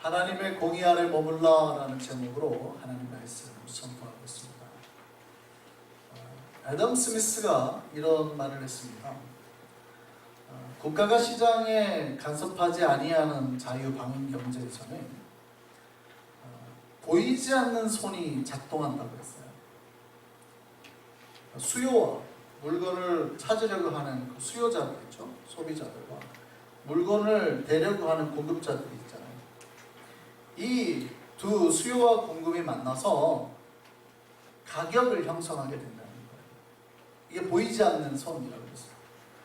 하나님의 공의 아래 머물라 라는 제목으로 하나님 말씀 선포하고 있습니다. 애덤 스미스가 이런 말을 했습니다. 국가가 시장에 간섭하지 아니하는 자유방임 경제에서는 보이지 않는 손이 작동한다고 했어요. 수요와 물건을 찾으려고 하는 그 수요자들 있죠. 소비자들과 물건을 대려고 하는 공급자들이 있잖아요. 이 두 수요와 공급이 만나서 가격을 형성하게 된다는 거예요. 이게 보이지 않는 손이라고 했어요.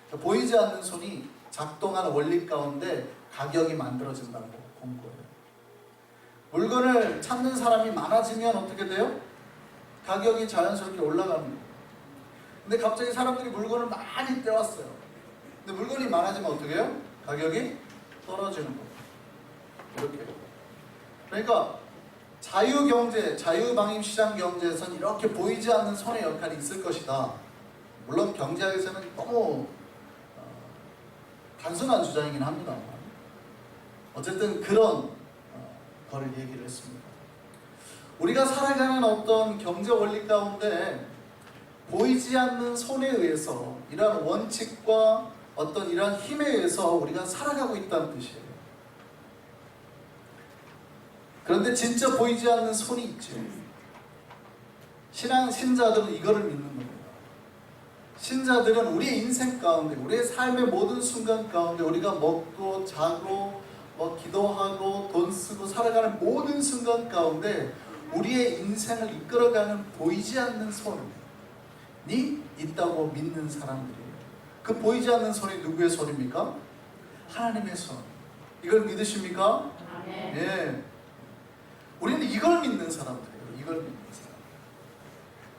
그러니까 보이지 않는 손이 작동하는 원리 가운데 가격이 만들어진다고 본 거예요. 물건을 찾는 사람이 많아지면 어떻게 돼요? 가격이 자연스럽게 올라가는 거예요. 근데 갑자기 사람들이 물건을 많이 떼왔어요. 근데 물건이 많아지면 어떻게 해요? 가격이 떨어지는 거예요. 이렇게. 그러니까 자유경제, 자유방임시장 경제에서는 이렇게 보이지 않는 손의 역할이 있을 것이다. 물론 경제학에서는 너무 단순한 주장이긴 합니다만 어쨌든 그런 거를 얘기를 했습니다. 우리가 살아가는 어떤 경제 원리 가운데 보이지 않는 손에 의해서 이러한 원칙과 어떤 이러한 힘에 의해서 우리가 살아가고 있다는 뜻이에요. 그런데 진짜 보이지 않는 손이 있죠. 신자들은 이거를 믿는 겁니다. 신자들은 우리의 인생 가운데, 우리의 삶의 모든 순간 가운데 우리가 먹고 자고 기도하고 돈 쓰고 살아가는 모든 순간 가운데 우리의 인생을 이끌어가는 보이지 않는 손이 있다고 믿는 사람들이에요. 그 보이지 않는 손이 누구의 손입니까? 하나님의 손. 이걸 믿으십니까? 네. 우리는 이걸 믿는 사람들이에요. 이걸 믿는 사람.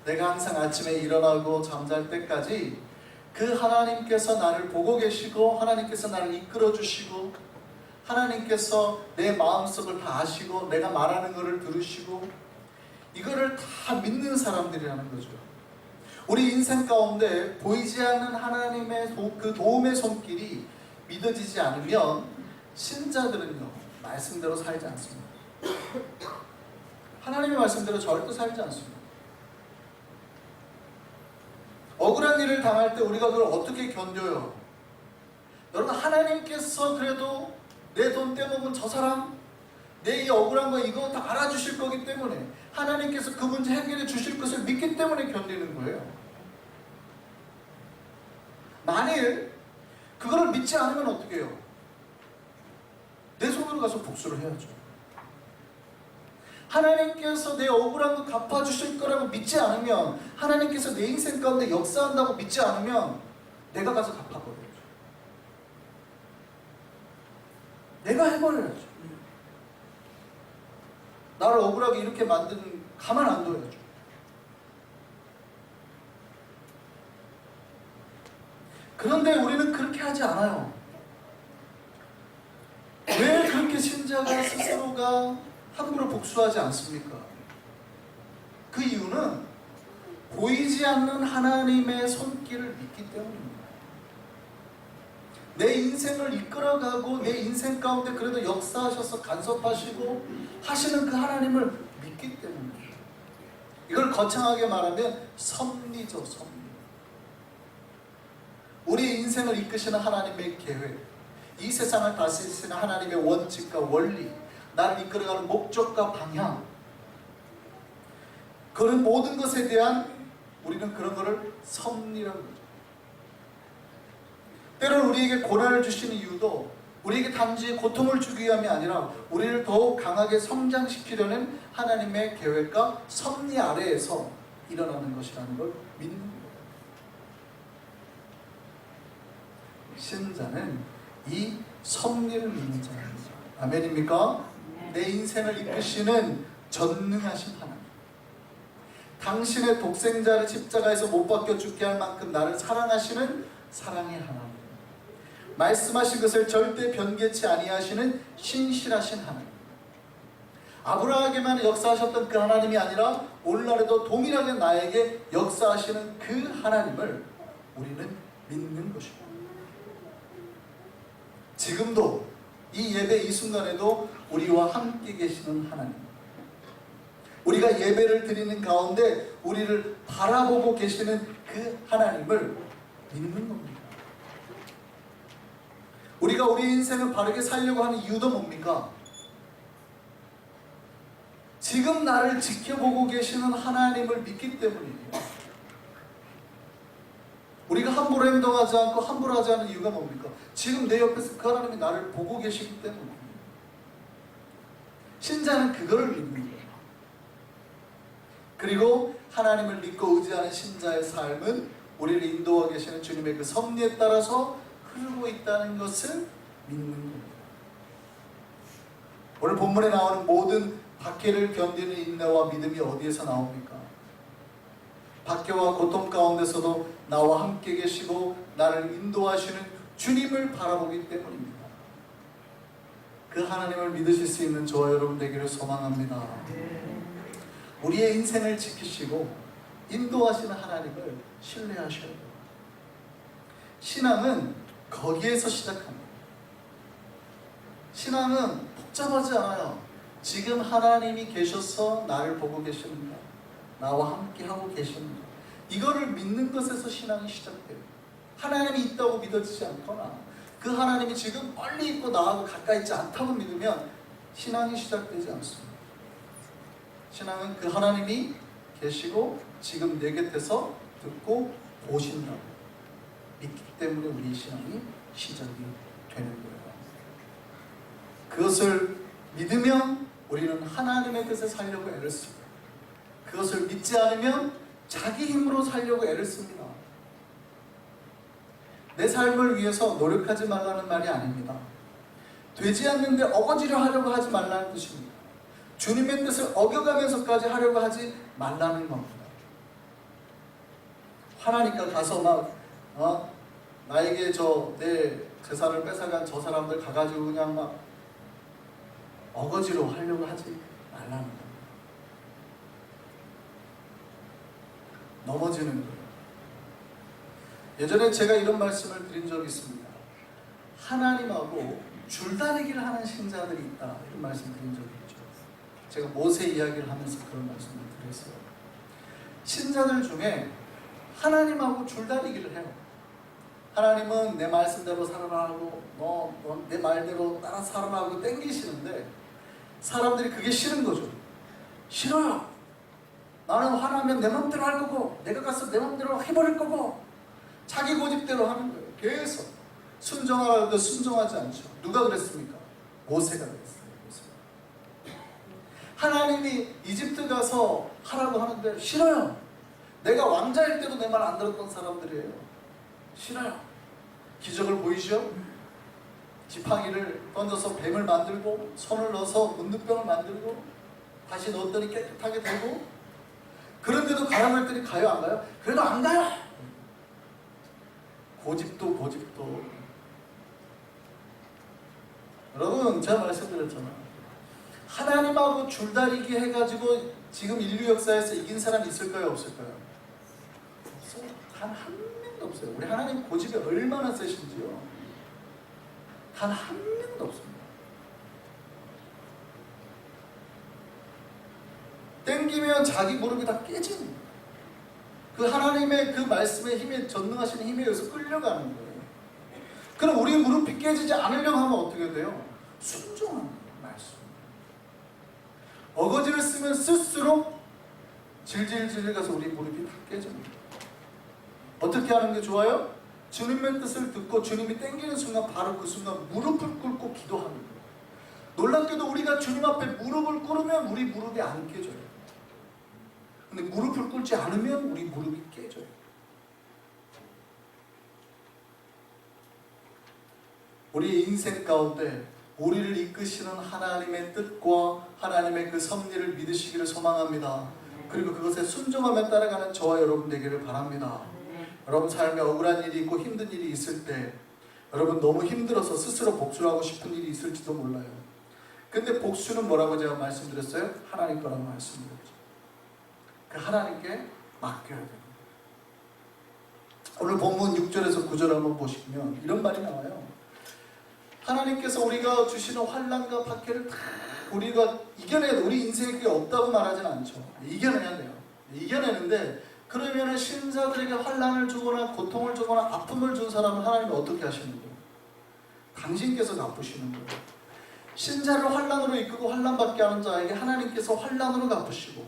내가 항상 아침에 일어나고 잠잘 때까지 그 하나님께서 나를 보고 계시고 하나님께서 나를 이끌어 주시고 하나님께서 내 마음속을 다 아시고 내가 말하는 것을 들으시고 이거를 다 믿는 사람들이라는 거죠. 우리 인생 가운데 보이지 않는 하나님의 그 도움의 손길이 믿어지지 않으면 신자들은요 말씀대로 살지 않습니다. 하나님의 말씀대로 절대 살지 않습니다. 억울한 일을 당할 때 우리가 그걸 어떻게 견뎌요? 여러분, 하나님께서 그래도 내 돈 떼먹은 저 사람, 내 이 억울한 거 이거 다 알아주실 거기 때문에 하나님께서 그 문제 해결해 주실 것을 믿기 때문에 견디는 거예요. 만일 그거를 믿지 않으면 어떻게 해요? 내 손으로 가서 복수를 해야죠. 하나님께서 내 억울한 거 갚아주실 거라고 믿지 않으면, 하나님께서 내 인생 가운데 역사한다고 믿지 않으면 내가 가서 갚아버려야죠. 내가 해버려야죠. 나를 억울하게 이렇게 만든 가만 안 둬야죠. 그런데 우리는 그렇게 하지 않아요. 왜 그렇게 신자가 스스로가 함부로 복수하지 않습니까? 그 이유는 보이지 않는 하나님의 손길을 믿기 때문입니다. 내 인생을 이끌어가고 내 인생 가운데 그래도 역사하셔서 간섭하시고 하시는 그 하나님을 믿기 때문입니다. 이걸 거창하게 말하면 섭리죠, 섭리. 우리 인생을 이끄시는 하나님의 계획, 이 세상을 다스리시는 하나님의 원칙과 원리, 나를 이끌어가는 목적과 방향, 그런 모든 것에 대한 우리는 그런 것을 섭리라고 하죠. 때로는 우리에게 고난을 주시는 이유도 우리에게 단지 고통을 주기 위함이 아니라 우리를 더욱 강하게 성장시키려는 하나님의 계획과 섭리 아래에서 일어나는 것이라는 걸 믿는 거예요. 신자는 이 섭리를 믿는 자입니다. 아멘입니까? 내 인생을 이끄시는 전능하신 하나님, 당신의 독생자를 십자가에서 못 박혀 죽게 할 만큼 나를 사랑하시는 사랑의 하나님, 말씀하신 것을 절대 변개치 아니하시는 신실하신 하나님, 아브라함에게만 역사하셨던 그 하나님이 아니라 오늘날에도 동일하게 나에게 역사하시는 그 하나님을 우리는 믿는 것입니다. 지금도 이 예배 이 순간에도 우리와 함께 계시는 하나님, 우리가 예배를 드리는 가운데 우리를 바라보고 계시는 그 하나님을 믿는 겁니다. 우리가 우리 인생을 바르게 살려고 하는 이유도 뭡니까? 지금 나를 지켜보고 계시는 하나님을 믿기 때문이에요. 우리가 함부로 행동하지 않고 함부로 하지 않는 이유가 뭡니까? 지금 내 옆에서 그 하나님이 나를 보고 계시기 때문입니다. 신자는 그거를 믿는 거예요. 그리고 하나님을 믿고 의지하는 신자의 삶은 우리를 인도하고 계시는 주님의 그 섭리에 따라서 흐르고 있다는 것을 믿는 겁니다. 오늘 본문에 나오는 모든 박해를 견디는 인내와 믿음이 어디에서 나옵니까? 박해와 고통 가운데서도 나와 함께 계시고 나를 인도하시는 주님을 바라보기 때문입니다. 그 하나님을 믿으실 수 있는 저와 여러분 되기를 소망합니다. 우리의 인생을 지키시고 인도하시는 하나님을 신뢰하셔야 돼요. 신앙은 거기에서 시작합니다. 신앙은 복잡하지 않아요. 지금 하나님이 계셔서 나를 보고 계시는가, 나와 함께 하고 계시는가, 이거를 믿는 것에서 신앙이 시작돼요. 하나님이 있다고 믿어지지 않거나 그 하나님이 지금 멀리 있고 나하고 가까이 있지 않다고 믿으면 신앙이 시작되지 않습니다. 신앙은 그 하나님이 계시고 지금 내 곁에서 듣고 보신다고 믿기 때문에 우리 신앙이 시작이 되는 거예요. 그것을 믿으면 우리는 하나님의 뜻에 살려고 애를 씁니다. 그것을 믿지 않으면 자기 힘으로 살려고 애를 씁니다. 내 삶을 위해서 노력하지 말라는 말이 아닙니다. 되지 않는데 어거지로 하려고 하지 말라는 뜻입니다. 주님의 뜻을 어겨가면서까지 하려고 하지 말라는 겁니다. 화나니까 가서 막 나에게 내 재산을 뺏어간 저 사람들 가가지고 그냥 막 어거지로 하려고 하지 말라는 겁니다. 넘어지는 거예요. 예전에 제가 이런 말씀을 드린 적이 있습니다. 하나님하고 줄다리기를 하는 신자들이 있다, 이런 말씀 드린 적이 있죠. 제가 모세 이야기를 하면서 그런 말씀을 드렸어요. 신자들 중에 하나님하고 줄다리기를 해요. 하나님은 내 말씀대로 살아라고, 너 내 말대로 따라 살아라고 땡기시는데 사람들이 그게 싫은 거죠. 싫어요. 나는 화나면 내 맘대로 할 거고, 내가 가서 내 맘대로 해버릴 거고, 자기 고집대로 하는 거예요. 계속 순종하라고 해도 순종하지 않죠. 누가 그랬습니까? 모세가 그랬어요. 하나님이 이집트 가서 하라고 하는데 싫어요. 내가 왕자일 때도 내 말 안 들었던 사람들이에요. 싫어요. 기적을 보이죠? 지팡이를 던져서 뱀을 만들고 손을 넣어서 문둥병을 만들고 다시 넣었더니 깨끗하게 되고, 그런데도 가라고 했더니 가요 안 가요? 그래도 안 가요. 고집도. 여러분, 제가 말씀드렸잖아요. 하나님하고 줄다리기 해가지고 지금 인류 역사에서 이긴 사람이 있을까요? 없을까요? 없어요. 단 한 명도 없어요. 우리 하나님 고집이 얼마나 세신지요. 단 한 명도 없습니다. 땡기면 자기 무릎이 다 깨집니다. 그 하나님의 그 말씀의 힘에, 전능하신 힘에 의해서 끌려가는 거예요. 그럼 우리 무릎이 깨지지 않으려고 하면 어떻게 돼요? 순종하는 말씀. 어거지를 쓰면 쓸수록 질질질 가서 우리 무릎이 다 깨집니다. 어떻게 하는 게 좋아요? 주님의 뜻을 듣고 주님이 땡기는 순간, 바로 그 순간 무릎을 꿇고 기도하는 거예요. 놀랍게도 우리가 주님 앞에 무릎을 꿇으면 우리 무릎이 안 깨져요. 근데 무릎을 꿇지 않으면 우리 무릎이 깨져요. 우리 인생 가운데 우리를 이끄시는 하나님의 뜻과 하나님의 그 섭리를 믿으시기를 소망합니다. 그리고 그것에 순종하며 따라가는 저와 여러분 되기를 바랍니다. 여러분 삶에 억울한 일이 있고 힘든 일이 있을 때 여러분 너무 힘들어서 스스로 복수를 하고 싶은 일이 있을지도 몰라요. 근데 복수는 뭐라고 제가 말씀드렸어요? 하나님 거라고 말씀드렸죠. 그 하나님께 맡겨야 됩니다. 오늘 본문 6절에서 9절 한번 보시면 이런 말이 나와요. 하나님께서 우리가 주시는 환난과 박해를 다 우리가 이겨내야 돼. 우리 인생에 그게 없다고 말하진 않죠. 이겨내야 돼요. 이겨내는데, 그러면 신자들에게 환난을 주거나 고통을 주거나 아픔을 준 사람은 하나님이 어떻게 하시는 거예요? 당신께서 갚으시는 거예요. 신자를 환난으로 이끌고 환난받게 하는 자에게 하나님께서 환난으로 갚으시고,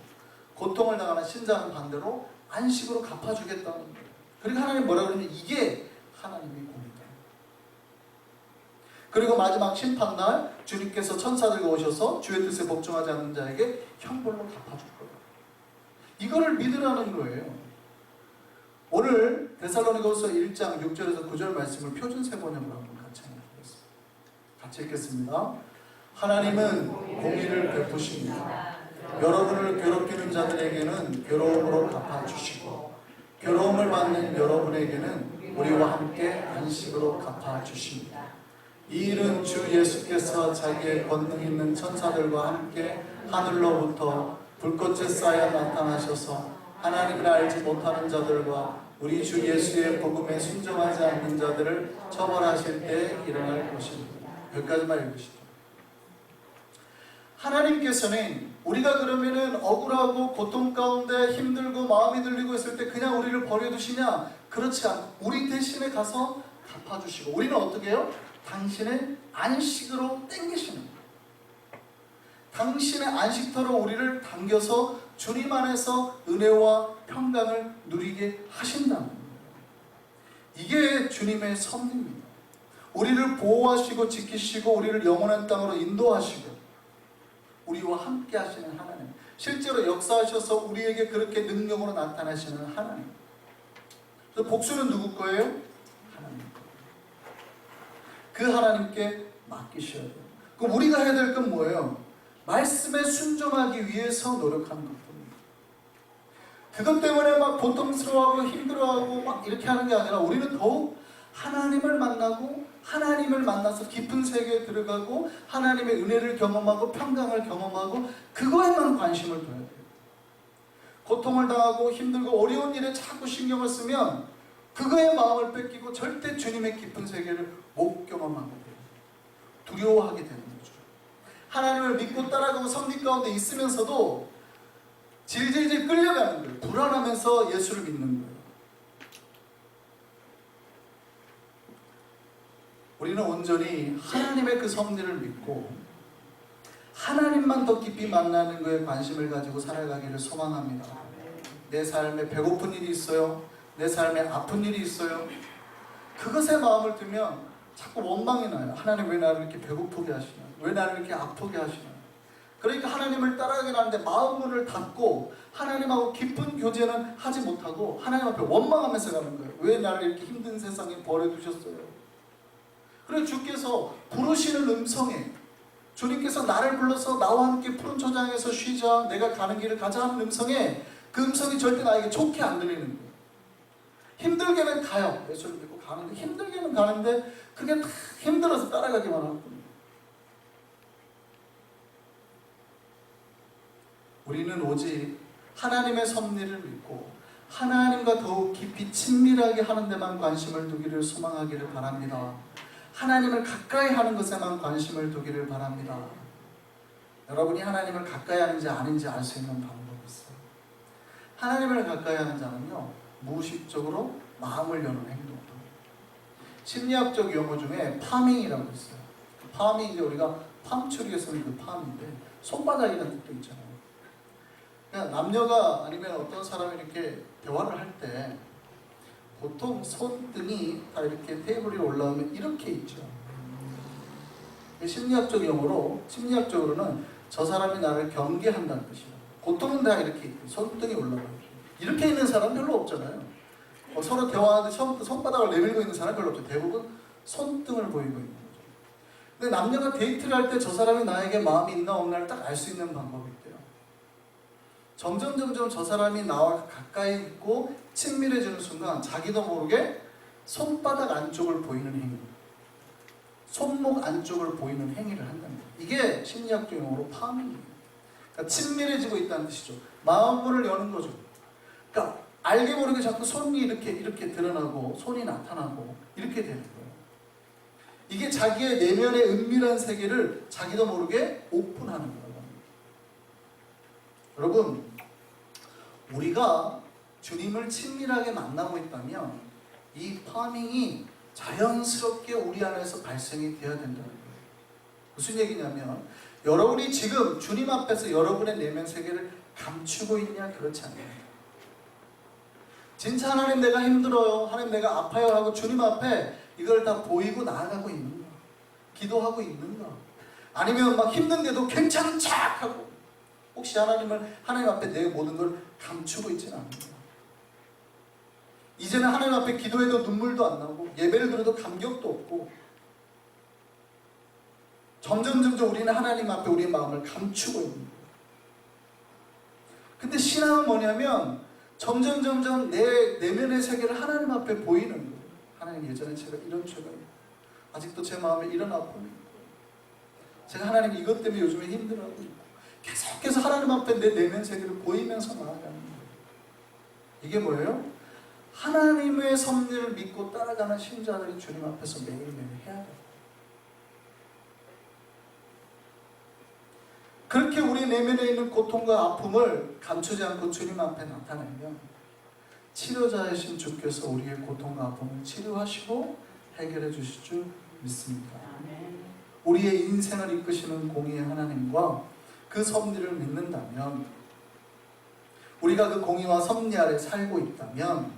고통을 당하는 신자는 반대로 안식으로 갚아주겠다는 거예요. 그리고 하나님 뭐라고 그러냐면 이게 하나님의 공이다. 그리고 마지막 심판날 주님께서 천사들과 오셔서 주의 뜻에 복종하지 않는 자에게 형벌로 갚아줄 거예요. 이거를 믿으라는 거예요. 오늘 데살로니가후서 1장 6절에서 9절 말씀을 표준세 번역으로 한번 같이 읽겠습니다. 같이 읽겠습니다. 하나님은 공의를 베푸십니다. 여러분을 괴롭히는 자들에게는 괴로움으로 갚아주시고, 괴로움을 받는 여러분에게는 우리와 함께 안식으로 갚아주십니다. 이 일은 주 예수께서 자기의 권능 있는 천사들과 함께 하늘로부터 불꽃에 쌓여 나타나셔서 하나님을 알지 못하는 자들과 우리 주 예수의 복음에 순종하지 않는 자들을 처벌하실 때 일어날 것입니다. 여기까지만 읽으시죠. 하나님께서는 우리가 그러면은 억울하고 고통 가운데 힘들고 마음이 들리고 있을 때 그냥 우리를 버려두시냐? 그렇지 않고 우리 대신에 가서 갚아주시고, 우리는 어떻게 해요? 당신의 안식으로 땡기시는 거예요. 당신의 안식터로 우리를 당겨서 주님 안에서 은혜와 평강을 누리게 하신다는 거예요. 이게 주님의 섭리입니다. 우리를 보호하시고 지키시고 우리를 영원한 땅으로 인도하시고 우리와 함께 하시는 하나님, 실제로 역사하셔서 우리에게 그렇게 능력으로 나타나시는 하나님. 그래서 복수는 누구 거예요? 하나님 거예요. 그 하나님께 맡기셔야 돼요. 그럼 우리가 해야 될 건 뭐예요? 말씀에 순종하기 위해서 노력하는 것뿐입니다. 그것 때문에 막 고통스러워하고 힘들어하고 막 이렇게 하는 게 아니라 우리는 더욱 하나님을 만나고 하나님을 만나서 깊은 세계에 들어가고 하나님의 은혜를 경험하고 평강을 경험하고 그거에만 관심을 둬야 돼요. 고통을 당하고 힘들고 어려운 일에 자꾸 신경을 쓰면 그거에 마음을 뺏기고 절대 주님의 깊은 세계를 못 경험하게 돼요. 두려워하게 되는 거죠. 하나님을 믿고 따라가고 섭리 가운데 있으면서도 질질질 끌려가는 거예요. 불안하면서 예수를 믿는 거예요. 우리는 온전히 하나님의 그 섭리를 믿고 하나님만 더 깊이 만나는 거에 관심을 가지고 살아가기를 소망합니다. 내 삶에 배고픈 일이 있어요. 내 삶에 아픈 일이 있어요. 그것에 마음을 두면 자꾸 원망이 나요. 하나님 왜 나를 이렇게 배고프게 하시나? 왜 나를 이렇게 아프게 하시나? 그러니까 하나님을 따라가긴 하는데 마음문을 닫고 하나님하고 깊은 교제는 하지 못하고 하나님 앞에 원망하면서 가는 거예요. 왜 나를 이렇게 힘든 세상에 버려두셨어요? 그래서 주께서 부르시는 음성에, 주님께서 나를 불러서 나와 함께 푸른 초장에서 쉬자, 내가 가는 길을 가자 하는 음성에, 그 음성이 절대 나에게 좋게 안 들리는 거예요. 힘들게는 가요. 예수를 믿고 가는데 힘들게는 가는데 그게 다 힘들어서 따라가기만 하는 겁니다. 우리는 오직 하나님의 섭리를 믿고 하나님과 더욱 깊이 친밀하게 하는 데만 관심을 두기를 소망하기를 바랍니다. 하나님을 가까이 하는 것에만 관심을 두기를 바랍니다. 여러분이 하나님을 가까이 하는지 아닌지 알 수 있는 방법이 있어요. 하나님을 가까이 하는 자는요, 무의식적으로 마음을 여는 행동을 합니다. 심리학적 용어 중에 파밍이라고 있어요. 파밍이 이제 우리가 팜추리에 쓰는 그 팜인데 손바닥이라는 뜻도 있잖아요. 그냥 남녀가 아니면 어떤 사람이 이렇게 대화를 할 때 보통 손등이 다 이렇게 테이블 위에 올라오면 이렇게 있죠. 심리학적 용어로, 심리학적으로는 저 사람이 나를 경계한다는 뜻이에요. 보통은 다 이렇게 있고 손등이 올라가요. 이렇게 있는 사람 별로 없잖아요. 서로 대화하는데 처음부터 손바닥을 내밀고 있는 사람 별로 없죠. 대부분 손등을 보이고 있는 거죠. 근데 남녀가 데이트를 할 때 저 사람이 나에게 마음이 있나 없나를 딱 알 수 있는 방법이 있대요. 점점 저 사람이 나와 가까이 있고 친밀해지는 순간 자기도 모르게 손바닥 안쪽을 보이는 행위, 손목 안쪽을 보이는 행위를 한다는 거예요. 이게 심리학적 용어로 파밍이에요. 그러니까 친밀해지고 있다는 뜻이죠. 마음문을 여는 거죠. 그러니까 알게 모르게 자꾸 손이 이렇게 드러나고 손이 나타나고 이렇게 되는 거예요. 이게 자기의 내면의 은밀한 세계를 자기도 모르게 오픈하는 거예요. 여러분, 우리가 주님을 친밀하게 만나고 있다면 이 파밍이 자연스럽게 우리 안에서 발생이 되어야 된다는 거예요. 무슨 얘기냐면 여러분이 지금 주님 앞에서 여러분의 내면 세계를 감추고 있냐? 그렇지 않아요. 진짜 하나님 내가 힘들어요, 하나님 내가 아파요 하고 주님 앞에 이걸 다 보이고 나아가고 있는가? 기도하고 있는가? 아니면 막 힘든데도 괜찮은 척하고 혹시 하나님 앞에 내 모든 걸 감추고 있지는 않는가? 이제는 하나님 앞에 기도해도 눈물도 안 나고 예배를 드려도 감격도 없고 점점 우리는 하나님 앞에 우리의 마음을 감추고 있는 거예요. 근데 신앙은 뭐냐면 점점 내 내면의 세계를 하나님 앞에 보이는 거예요. 하나님, 예전에 제가 이런 죄가 있고 아직도 제 마음에 이런 아픔이 있고 제가 하나님 이것 때문에 요즘에 힘들어하고 있고 계속해서 하나님 앞에 내 내면 세계를 보이면서 나아가는 거예요. 이게 뭐예요? 하나님의 섭리를 믿고 따라가는 신자들이 주님 앞에서 매일매일 해야 돼요. 그렇게 우리 내면에 있는 고통과 아픔을 감추지 않고 주님 앞에 나타내면 치료자이신 주께서 우리의 고통과 아픔을 치료하시고 해결해 주실 줄 믿습니다. 우리의 인생을 이끄시는 공의의 하나님과 그 섭리를 믿는다면, 우리가 그 공의와 섭리 아래 살고 있다면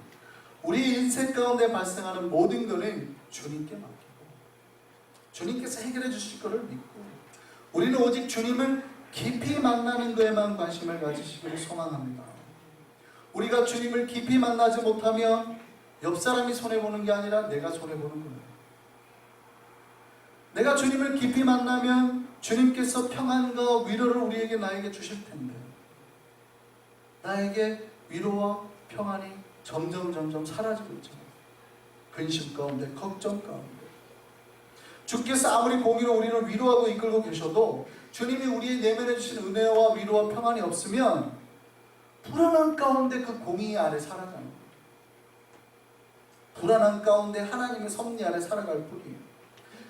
우리 인생 가운데 발생하는 모든 것은 주님께 맡기고 주님께서 해결해 주실 것을 믿고 우리는 오직 주님을 깊이 만나는 것에만 관심을 가지시기를 소망합니다. 우리가 주님을 깊이 만나지 못하면 옆 사람이 손해보는 게 아니라 내가 손해보는 거예요. 내가 주님을 깊이 만나면 주님께서 평안과 위로를 나에게 주실 텐데 나에게 위로와 평안이 점점 사라지고 있잖아요. 근심 가운데, 걱정 가운데. 주께서 아무리 공의로 우리를 위로하고 이끌고 계셔도 주님이 우리의 내면에 주신 은혜와 위로와 평안이 없으면 불안한 가운데 그 공의 아래 살아가는 거예요. 불안한 가운데 하나님의 섭리 아래 살아갈 뿐이에요.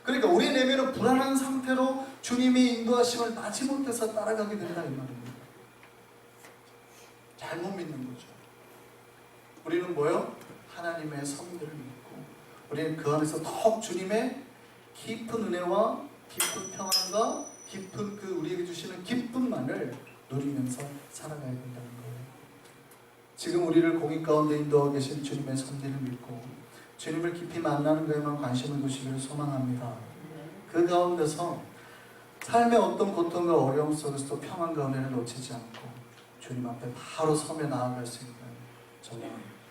그러니까 우리 내면은 불안한 상태로 주님의 인도하심을 마지못해서 따라가게 된다 이 말입니다. 잘못 믿는 거죠. 우리는 뭐요? 하나님의 섭리를 믿고 우리는 그 안에서 더욱 주님의 깊은 은혜와 깊은 평안과 깊은 그 우리에게 주시는 기쁨만을 누리면서 살아가야 된다는 거예요. 지금 우리를 공의 가운데 인도하고 계신 주님의 섭리를 믿고 주님을 깊이 만나는 것에만 관심을 두시기를 소망합니다. 그 가운데서 삶의 어떤 고통과 어려움 속에서도 평안과 은혜를 놓치지 않고 주님 앞에 바로 서며 나아갈 수 있는 저와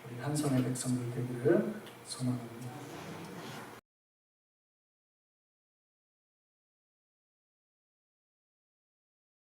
우리 한성의 백성들 되기를 소망합니다.